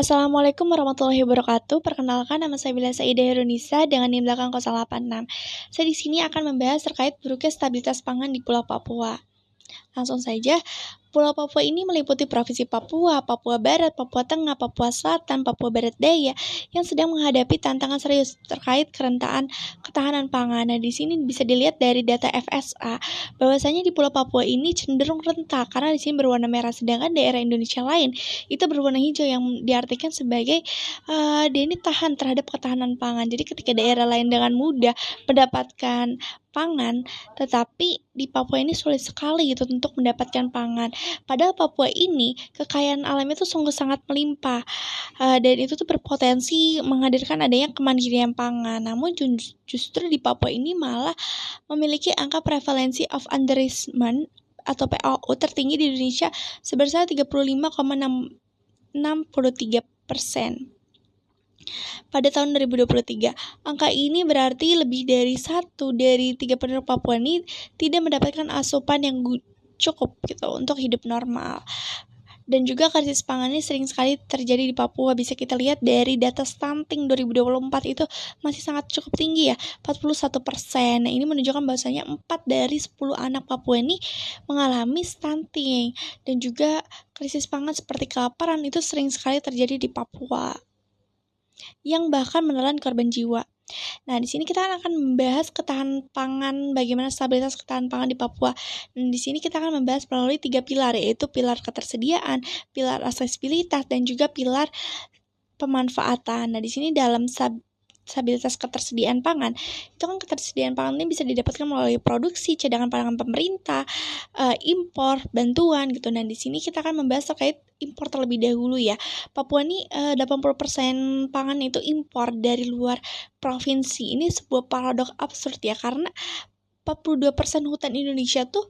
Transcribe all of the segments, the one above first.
Assalamualaikum warahmatullahi wabarakatuh. Perkenalkan, nama saya Bila Saida Herunisa dengan NIM belakang 086. Saya di sini akan membahas terkait buruknya stabilitas pangan di Pulau Papua. Langsung saja, Pulau Papua ini meliputi Provinsi Papua, Papua Barat, Papua Tengah, Papua Selatan, Papua Barat Daya yang sedang menghadapi tantangan serius terkait ketahanan pangan. Nah, di sini bisa dilihat dari data FSA bahwasanya di Pulau Papua ini cenderung rentak karena di sini berwarna merah, sedangkan daerah Indonesia lain itu berwarna hijau yang diartikan sebagai dia ini tahan terhadap ketahanan pangan. Jadi ketika daerah lain dengan mudah mendapatkan pangan, tetapi di Papua ini sulit sekali gitu untuk mendapatkan pangan. Padahal Papua ini kekayaan alamnya tuh sungguh sangat melimpah, dan itu tuh berpotensi menghadirkan adanya kemandirian pangan. Namun justru di Papua ini malah memiliki angka prevalensi of undernourishment atau PAU tertinggi di Indonesia sebesar 35,63%. Pada tahun 2023, angka ini berarti lebih dari 1 dari 3 penduduk Papua ini tidak mendapatkan asupan yang cukup gitu untuk hidup normal. Dan juga krisis pangan ini sering sekali terjadi di Papua. Bisa kita lihat dari data stunting 2024 itu masih sangat cukup tinggi ya, 41%. Nah, ini menunjukkan bahwasanya 4 dari 10 anak Papua ini mengalami stunting. Dan juga krisis pangan seperti kelaparan itu sering sekali terjadi di Papua, yang bahkan menelan korban jiwa. Nah, di sini kita akan membahas ketahanan pangan, bagaimana stabilitas ketahanan pangan di Papua. Dan di sini kita akan membahas melalui 3 pilar, yaitu pilar ketersediaan, pilar aksesibilitas, dan juga pilar pemanfaatan. Nah, di sini dalam stabilitas ketersediaan pangan, itu kan ketersediaan pangan ini bisa didapatkan melalui produksi, cadangan pangan pemerintah, impor, bantuan gitu. Nah, di sini kita akan membahas terkait impor terlebih dahulu ya. Papua ini 80% pangan itu impor dari luar provinsi. Ini sebuah paradoks absurd ya, karena 42% hutan Indonesia tuh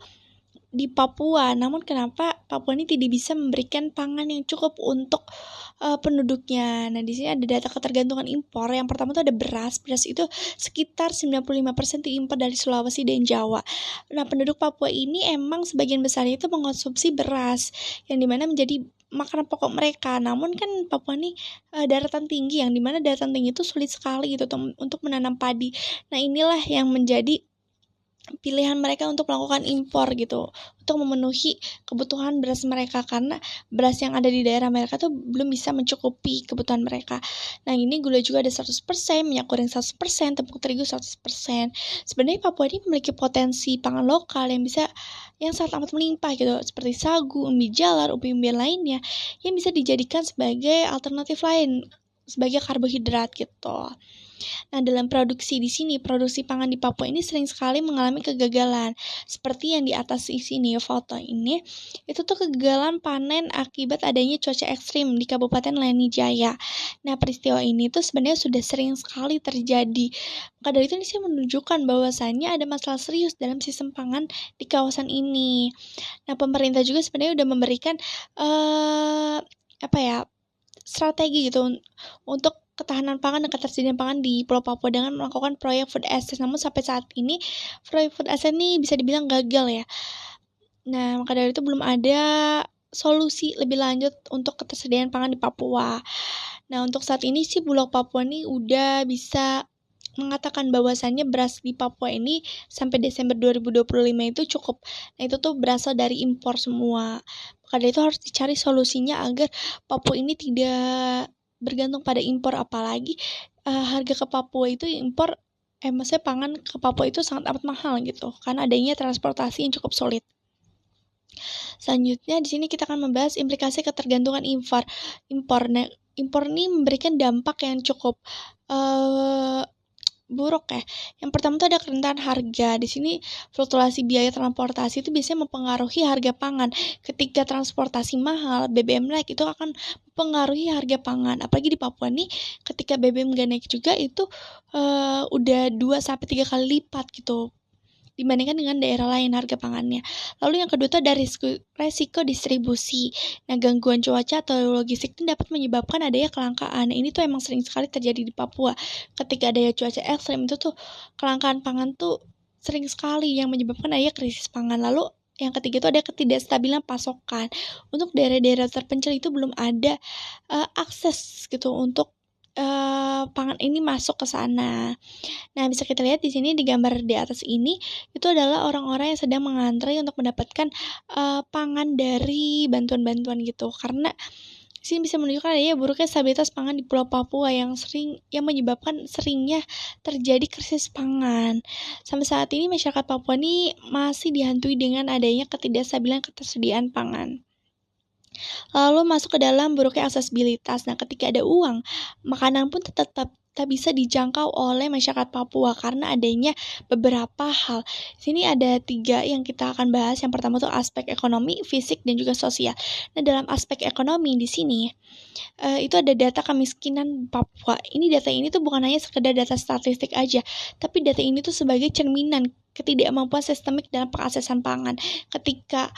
di Papua. Namun kenapa Papua ini tidak bisa memberikan pangan yang cukup untuk penduduknya. Nah, di sini ada data ketergantungan impor. Yang pertama itu ada beras. Beras itu sekitar 95% diimpor dari Sulawesi dan Jawa. Nah, penduduk Papua ini emang sebagian besar itu mengonsumsi beras, yang dimana menjadi makanan pokok mereka. Namun kan Papua ini daratan tinggi, yang dimana daratan tinggi itu sulit sekali gitu untuk menanam padi. Nah, inilah yang menjadi pilihan mereka untuk melakukan impor gitu, untuk memenuhi kebutuhan beras mereka, karena beras yang ada di daerah mereka tuh belum bisa mencukupi kebutuhan mereka. Nah, ini gula juga ada 100%, minyak goreng 100%, tepung terigu 100%. Sebenarnya Papua ini memiliki potensi pangan lokal yang sangat amat melimpah gitu, seperti sagu, umbi jalar, umbi-umbian lainnya yang bisa dijadikan sebagai alternatif lain sebagai karbohidrat gitu. Nah, dalam produksi pangan di Papua ini sering sekali mengalami kegagalan. Seperti yang di atas di sini foto ini, itu tuh kegagalan panen akibat adanya cuaca ekstrim di Kabupaten Lani Jaya. Nah, peristiwa ini tuh sebenarnya sudah sering sekali terjadi. Maka dari itu ini sih menunjukkan bahwasannya ada masalah serius dalam sistem pangan di kawasan ini. Nah, pemerintah juga sebenarnya udah memberikan strategi gitu untuk ketahanan pangan dan ketersediaan pangan di Pulau Papua dengan melakukan proyek food estate. Namun sampai saat ini proyek food estate ini bisa dibilang gagal ya. Nah, maka dari itu belum ada solusi lebih lanjut untuk ketersediaan pangan di Papua. Nah, untuk saat ini sih Bulog Papua ini udah bisa mengatakan bahwasannya beras di Papua ini sampai Desember 2025 itu cukup. Nah, itu tuh berasal dari impor semua. Maka dari itu harus dicari solusinya agar Papua ini tidak bergantung pada impor, apalagi harga ke Papua itu maksudnya pangan ke Papua itu sangat amat mahal gitu, karena adanya transportasi yang cukup sulit. Selanjutnya di sini kita akan membahas implikasi ketergantungan impor. Nah, impor ini memberikan dampak yang cukup buruk ya. Yang pertama itu ada kerentanan harga. Di sini fluktuasi biaya transportasi itu biasanya mempengaruhi harga pangan. Ketika transportasi mahal, BBM naik, itu akan mempengaruhi harga pangan. Apalagi di Papua nih, ketika BBM gak naik juga itu udah 2-3 kali lipat gitu dibandingkan dengan daerah lain harga pangannya. Lalu yang kedua itu ada resiko distribusi. Nah, gangguan cuaca atau logistik itu dapat menyebabkan adanya kelangkaan. Nah, ini tuh emang sering sekali terjadi di Papua. Ketika adanya cuaca ekstrem itu tuh kelangkaan pangan tuh sering sekali yang menyebabkan adanya krisis pangan. Lalu yang ketiga itu ada ketidakstabilan pasokan. Untuk daerah-daerah terpencil itu belum ada akses gitu untuk pangan ini masuk ke sana. Nah, bisa kita lihat di sini di gambar di atas ini itu adalah orang-orang yang sedang mengantri untuk mendapatkan pangan dari bantuan-bantuan gitu. Karena sini bisa menunjukkan adanya buruknya stabilitas pangan di Pulau Papua yang menyebabkan seringnya terjadi krisis pangan. Sampai saat ini masyarakat Papua ini masih dihantui dengan adanya ketidakstabilan ketersediaan pangan. Lalu masuk ke dalam buruknya aksesibilitas. Nah, ketika ada uang, makanan pun tetap tak bisa dijangkau oleh masyarakat Papua karena adanya beberapa hal. Sini ada 3 yang kita akan bahas. Yang pertama tuh aspek ekonomi, fisik, dan juga sosial. Nah, dalam aspek ekonomi di sini itu ada data kemiskinan Papua. Data ini tuh bukan hanya sekedar data statistik aja, tapi data ini tuh sebagai cerminan ketidakmampuan sistemik dalam pengaksesan pangan. Ketika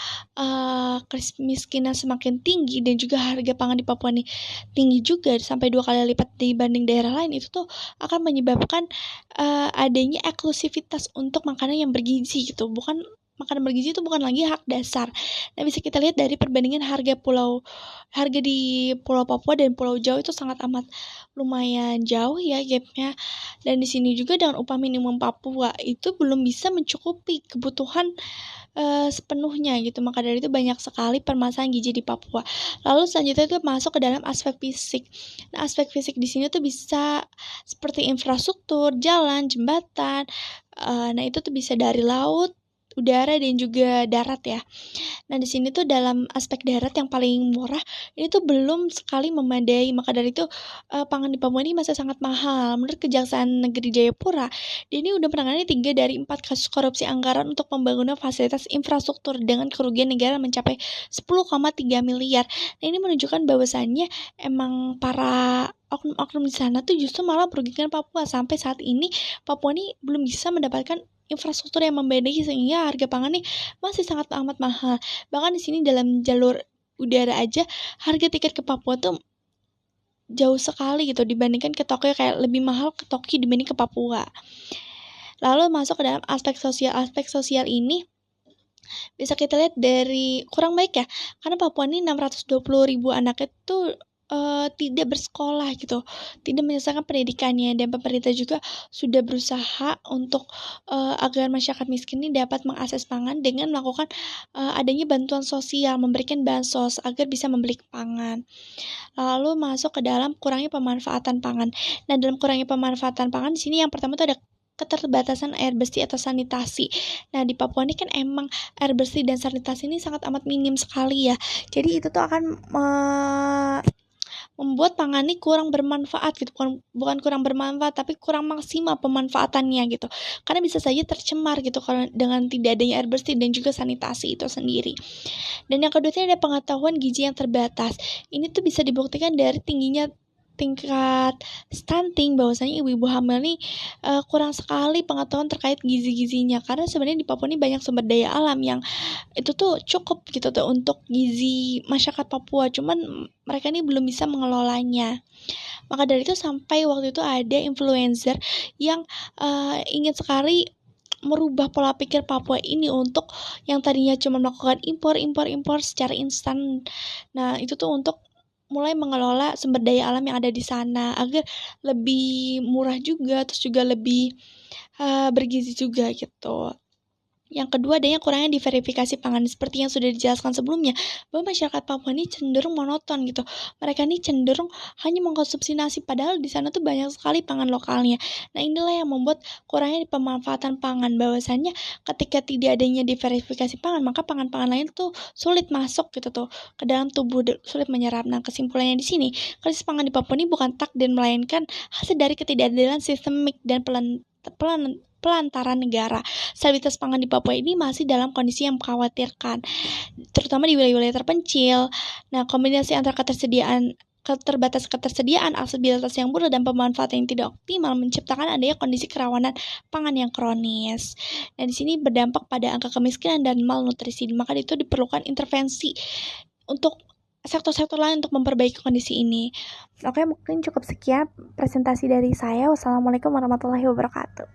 kemiskinan semakin tinggi dan juga harga pangan di Papua ini tinggi juga sampai 2 kali lipat dibanding daerah lain, itu tuh akan menyebabkan adanya eksklusivitas untuk makanan yang bergizi gitu. Makanan bergizi itu bukan lagi hak dasar. Nah, bisa kita lihat dari perbandingan harga di Pulau Papua dan Pulau Jawa itu sangat amat lumayan jauh ya gapnya. Dan di sini juga dengan upah minimum Papua itu belum bisa mencukupi kebutuhan sepenuhnya gitu. Maka dari itu banyak sekali permasalahan gizi di Papua. Lalu selanjutnya itu masuk ke dalam aspek fisik. Nah, aspek fisik di sini tuh bisa seperti infrastruktur, jalan, jembatan. Nah, itu tuh bisa dari laut, udara, dan juga darat ya. Nah, di sini tuh dalam aspek darat yang paling murah ini tuh belum sekali memadai. Maka dari itu pangan di Papua ini masih sangat mahal. Menurut Kejaksaan Negeri Jayapura, dia ini udah menangani 3 dari 4 kasus korupsi anggaran untuk pembangunan fasilitas infrastruktur dengan kerugian negara mencapai 10,3 miliar. Nah, ini menunjukkan bahwasannya emang para oknum-oknum di sana tuh justru malah merugikan Papua. Sampai saat ini Papua ini belum bisa mendapatkan infrastruktur yang memadai sehingga harga pangan nih masih sangat amat mahal. Bahkan di sini dalam jalur udara aja harga tiket ke Papua tuh jauh sekali gitu dibandingkan ke Tokyo, kayak lebih mahal ke Tokyo dibanding ke Papua. Lalu masuk ke dalam aspek sosial. Aspek sosial ini bisa kita lihat dari kurang baik ya, karena Papua ini 620.000 anak itu tidak bersekolah gitu, tidak menyelesaikan pendidikannya, dan pemerintah juga sudah berusaha untuk agar masyarakat miskin ini dapat mengakses pangan dengan melakukan adanya bantuan sosial, memberikan bansos agar bisa membeli pangan. Lalu masuk ke dalam kurangnya pemanfaatan pangan. Nah, dalam kurangnya pemanfaatan pangan di sini yang pertama itu ada keterbatasan air bersih atau sanitasi. Nah, di Papua ini kan emang air bersih dan sanitasi ini sangat amat minim sekali ya. Jadi itu tuh akan membuat pangan ini kurang bermanfaat gitu, bukan kurang bermanfaat tapi kurang maksimal pemanfaatannya gitu, karena bisa saja tercemar gitu kalau dengan tidak adanya air bersih dan juga sanitasi itu sendiri. Dan yang kedua ada pengetahuan gizi yang terbatas. Ini tuh bisa dibuktikan dari tingginya tingkat stunting, bahwasanya ibu-ibu hamil nih kurang sekali pengetahuan terkait gizi-gizinya, karena sebenarnya di Papua ini banyak sumber daya alam yang itu tuh cukup gitu tuh untuk gizi masyarakat Papua, cuman mereka ini belum bisa mengelolanya. Maka dari itu sampai waktu itu ada influencer yang ingin sekali merubah pola pikir Papua ini untuk yang tadinya cuma melakukan impor secara instan. Nah, itu tuh untuk mulai mengelola sumber daya alam yang ada di sana agar lebih murah juga, terus juga lebih bergizi juga gitu. Yang kedua adanya kurangnya diverifikasi pangan, seperti yang sudah dijelaskan sebelumnya, bahwa masyarakat Papua ini cenderung monoton gitu. Mereka ini cenderung hanya mengkonsumsi nasi, padahal di sana tuh banyak sekali pangan lokalnya. Nah, inilah yang membuat kurangnya pemanfaatan pangan, bahwasannya ketika tidak adanya diverifikasi pangan, maka pangan-pangan lain tuh sulit masuk gitu tuh ke dalam tubuh, sulit menyerap. Nah, kesimpulannya di sini, krisis pangan di Papua ini bukan takdir melainkan hasil dari ketidakadilan sistemik dan pelantaran negara. Stabilitas pangan di Papua ini masih dalam kondisi yang mengkhawatirkan, terutama di wilayah-wilayah terpencil. Nah, kombinasi antara ketersediaan, aksesibilitas yang buruk, dan pemanfaatan yang tidak optimal menciptakan adanya kondisi kerawanan pangan yang kronis. Nah, di sini berdampak pada angka kemiskinan dan malnutrisi. Maka itu diperlukan intervensi untuk sektor-sektor lain untuk memperbaiki kondisi ini. Oke, mungkin cukup sekian presentasi dari saya. Wassalamualaikum warahmatullahi wabarakatuh.